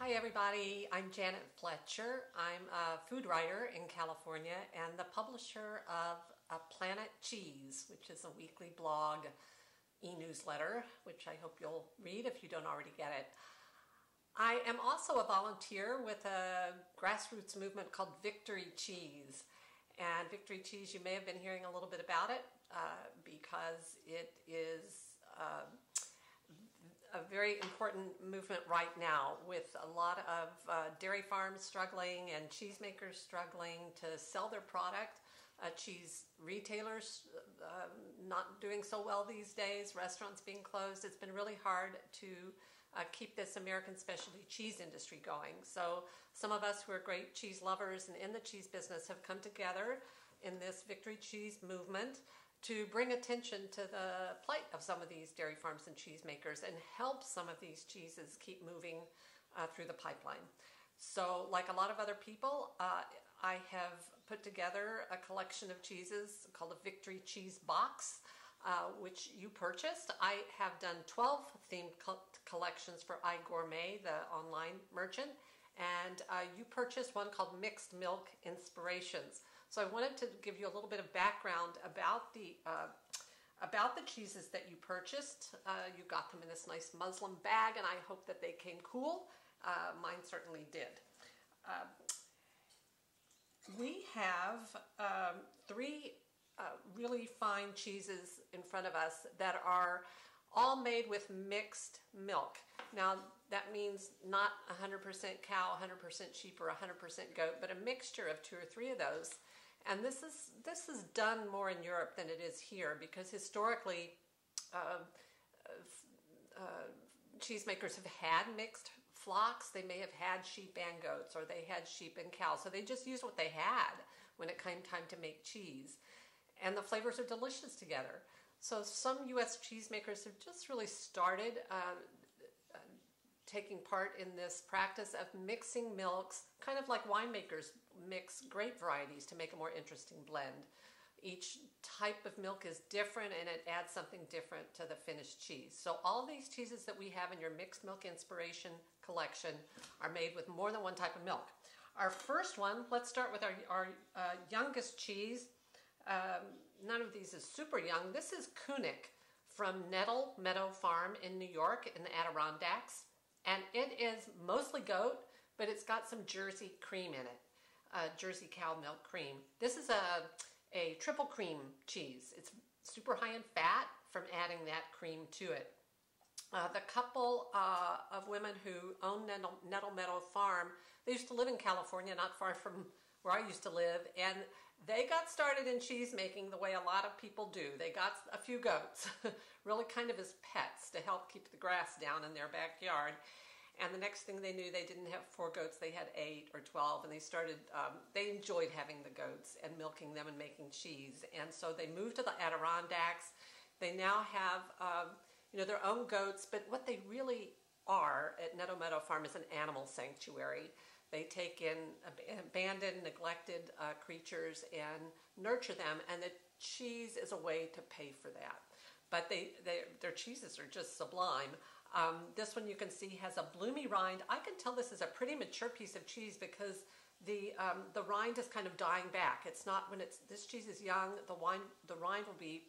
Hi everybody, I'm Janet Fletcher. I'm a food writer in California and the publisher of Planet Cheese, which is a weekly blog e-newsletter, which I hope you'll read if you don't already get it. I am also a volunteer with a grassroots movement called Victory Cheese. And Victory Cheese, you may have been hearing a little bit about it because it is a very important movement right now with a lot of dairy farms struggling and cheesemakers struggling to sell their product. Cheese retailers not doing so well these days, restaurants being closed. It's been really hard to keep this American specialty cheese industry going. So some of us who are great cheese lovers and in the cheese business have come together in this Victory Cheese movement to bring attention to the plight of some of these dairy farms and cheesemakers and help some of these cheeses keep moving through the pipeline. So like a lot of other people, I have put together a collection of cheeses called a Victory Cheese Box, which you purchased. I have done 12 themed collections for iGourmet, the online merchant, and you purchased one called Mixed Milk Inspirations. So I wanted to give you a little bit of background about the cheeses that you purchased. You got them in this nice muslin bag, and I hope that they came cool. Mine certainly did. We have three really fine cheeses in front of us that are all made with mixed milk. Now that means not 100% cow, 100% sheep, or 100% goat, but a mixture of 2 or 3 of those. And this is done more in Europe than it is here because historically cheesemakers have had mixed flocks. They may have had sheep and goats, or they had sheep and cows. So they just used what they had when it came time to make cheese. And the flavors are delicious together. So some U.S. cheesemakers have just really started taking part in this practice of mixing milks, kind of like winemakers mix grape varieties to make a more interesting blend. Each type of milk is different and it adds something different to the finished cheese. So all these cheeses that we have in your Mixed Milk Inspiration collection are made with more than one type of milk. Our first one, let's start with our youngest cheese. None of these is super young. This is Kunik from Nettle Meadow Farm in New York in the Adirondacks. And it is mostly goat, but it's got some Jersey cream in it, Jersey cow milk cream. This is a triple cream cheese. It's super high in fat from adding that cream to it. The couple of women who own Nettle Meadow Farm, they used to live in California, not far from where I used to live, and they got started in cheese making the way a lot of people do. They got a few goats, really kind of as pets to help keep the grass down in their backyard. And the next thing they knew, they didn't have 4 goats, they had 8 or 12, and they started, they enjoyed having the goats and milking them and making cheese. And so they moved to the Adirondacks. They now have, their own goats, but what they really are at Nettle Meadow Farm is an animal sanctuary. They take in abandoned, neglected creatures and nurture them, and the cheese is a way to pay for that. But their cheeses are just sublime. This one you can see has a bloomy rind. I can tell this is a pretty mature piece of cheese because the rind is kind of dying back. It's not when this cheese is young. The rind will be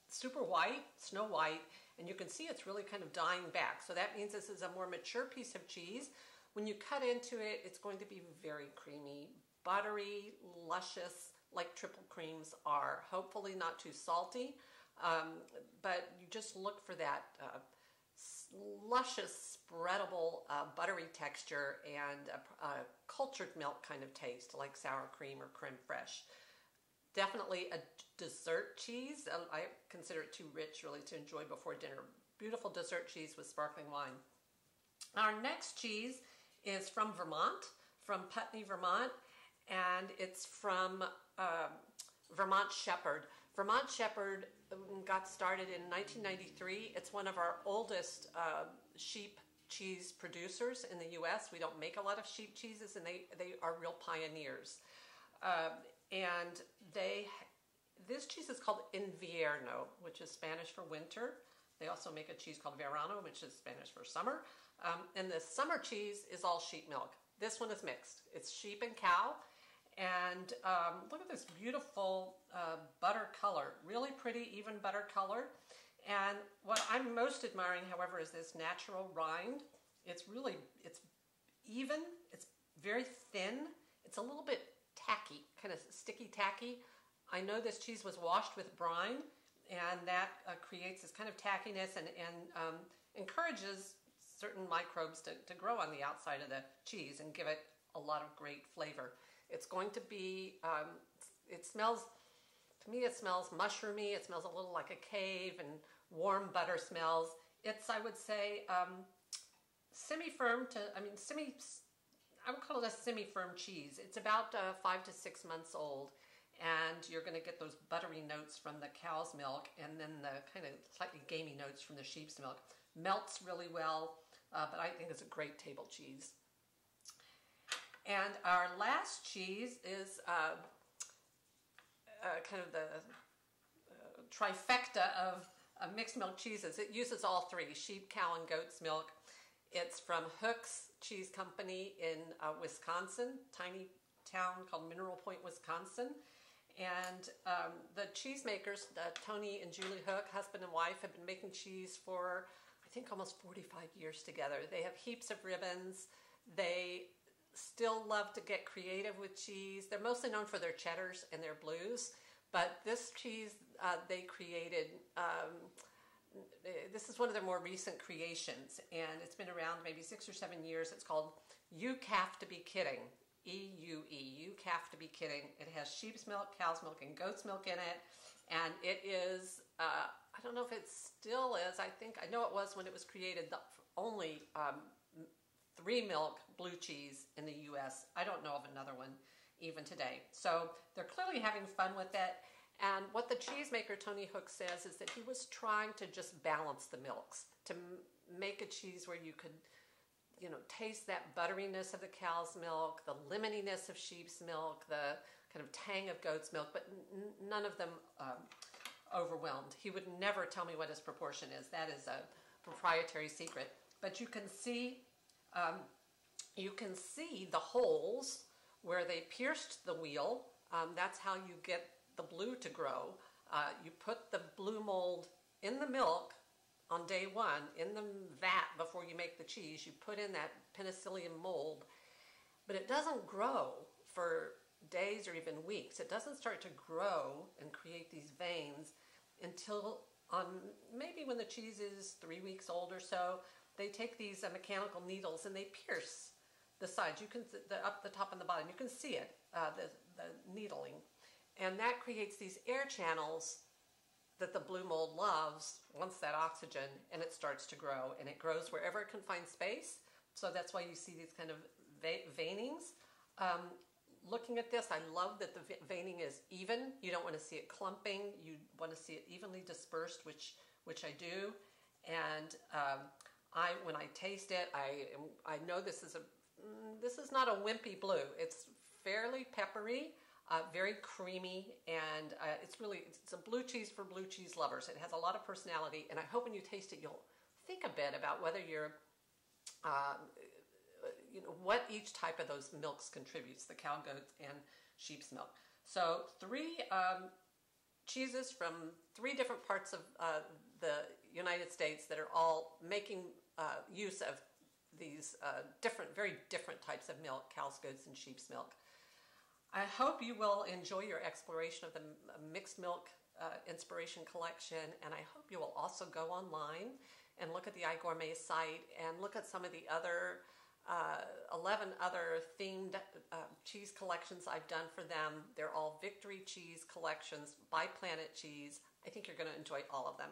super white, snow white, and you can see it's really kind of dying back. So that means this is a more mature piece of cheese. When you cut into it, it's going to be very creamy, buttery, luscious, like triple creams are. Hopefully not too salty, but you just look for that luscious, spreadable, buttery texture and a cultured milk kind of taste, like sour cream or creme fraiche. Definitely a dessert cheese. I consider it too rich, really, to enjoy before dinner. Beautiful dessert cheese with sparkling wine. Our next cheese is from Vermont, from Putney, Vermont, and it's from Vermont Shepherd. Vermont Shepherd got started in 1993. It's one of our oldest sheep cheese producers in the U.S. We don't make a lot of sheep cheeses, and they are real pioneers. And this cheese is called Invierno, which is Spanish for winter. They also make a cheese called Verano, which is Spanish for summer. And the summer cheese is all sheep milk. This one is mixed. It's sheep and cow. And look at this beautiful butter color, really pretty, even butter color. And what I'm most admiring, however, is this natural rind. It's even, it's very thin, it's a little bit tacky, kind of sticky tacky. I know this cheese was washed with brine, and that creates this kind of tackiness and encourages certain microbes to grow on the outside of the cheese and give it a lot of great flavor. It's going to be, it smells, to me it smells mushroomy, it smells a little like a cave, and warm butter smells. It's, I would say, semi-firm to, I would call it a semi-firm cheese. It's about 5 to 6 months old, and you're going to get those buttery notes from the cow's milk, and then the kind of slightly gamey notes from the sheep's milk. Melts really well, but I think it's a great table cheese. And our last cheese is kind of the trifecta of mixed milk cheeses. It uses all three, sheep, cow, and goat's milk. It's from Hook's Cheese Company in Wisconsin, tiny town called Mineral Point, Wisconsin. And the cheesemakers, Tony and Julie Hook, husband and wife, have been making cheese for, I think, almost 45 years together. They have heaps of ribbons. They still love to get creative with cheese. They're mostly known for their cheddars and their blues, but this cheese they created, this is one of their more recent creations, and it's been around maybe 6 or 7 years. It's called You Calf to Be Kidding, E-U-E, You Calf to Be Kidding. It has sheep's milk, cow's milk, and goat's milk in it, and it is, I don't know if it still is, I know it was when it was created, the only 3-milk blue cheese in the U.S. I don't know of another one even today. So they're clearly having fun with it. And what the cheesemaker Tony Hook says is that he was trying to just balance the milks, to make a cheese where you could, you know, taste that butteriness of the cow's milk, the lemoniness of sheep's milk, the kind of tang of goat's milk, but none of them overwhelmed. He would never tell me what his proportion is. That is a proprietary secret. But you can see the holes where they pierced the wheel. That's how you get the blue to grow. You put the blue mold in the milk on day one, in the vat before you make the cheese. You put in that penicillium mold, but it doesn't grow for days or even weeks. It doesn't start to grow and create these veins until maybe when the cheese is 3 weeks old or so. They take these mechanical needles and they pierce the sides. You can up the top and the bottom. You can see it, the needling, and that creates these air channels that the blue mold loves, wants that oxygen, and it starts to grow. And it grows wherever it can find space. So that's why you see these kind of veinings. Looking at this, I love that the veining is even. You don't want to see it clumping. You want to see it evenly dispersed, which I do. And when I taste it, I know this is not a wimpy blue. It's fairly peppery, very creamy, and it's a blue cheese for blue cheese lovers. It has a lot of personality, and I hope when you taste it, you'll think a bit about whether you're, what each type of those milks contributes, the cow, goat, and sheep's milk. So 3 cheeses from 3 different parts of the United States that are all making use of these very different types of milk, cow's, goat's, and sheep's milk. I hope you will enjoy your exploration of the mixed milk inspiration collection, and I hope you will also go online and look at the iGourmet site and look at some of the other 11 other themed cheese collections I've done for them. They're all Victory Cheese collections by Planet Cheese. I think you're going to enjoy all of them.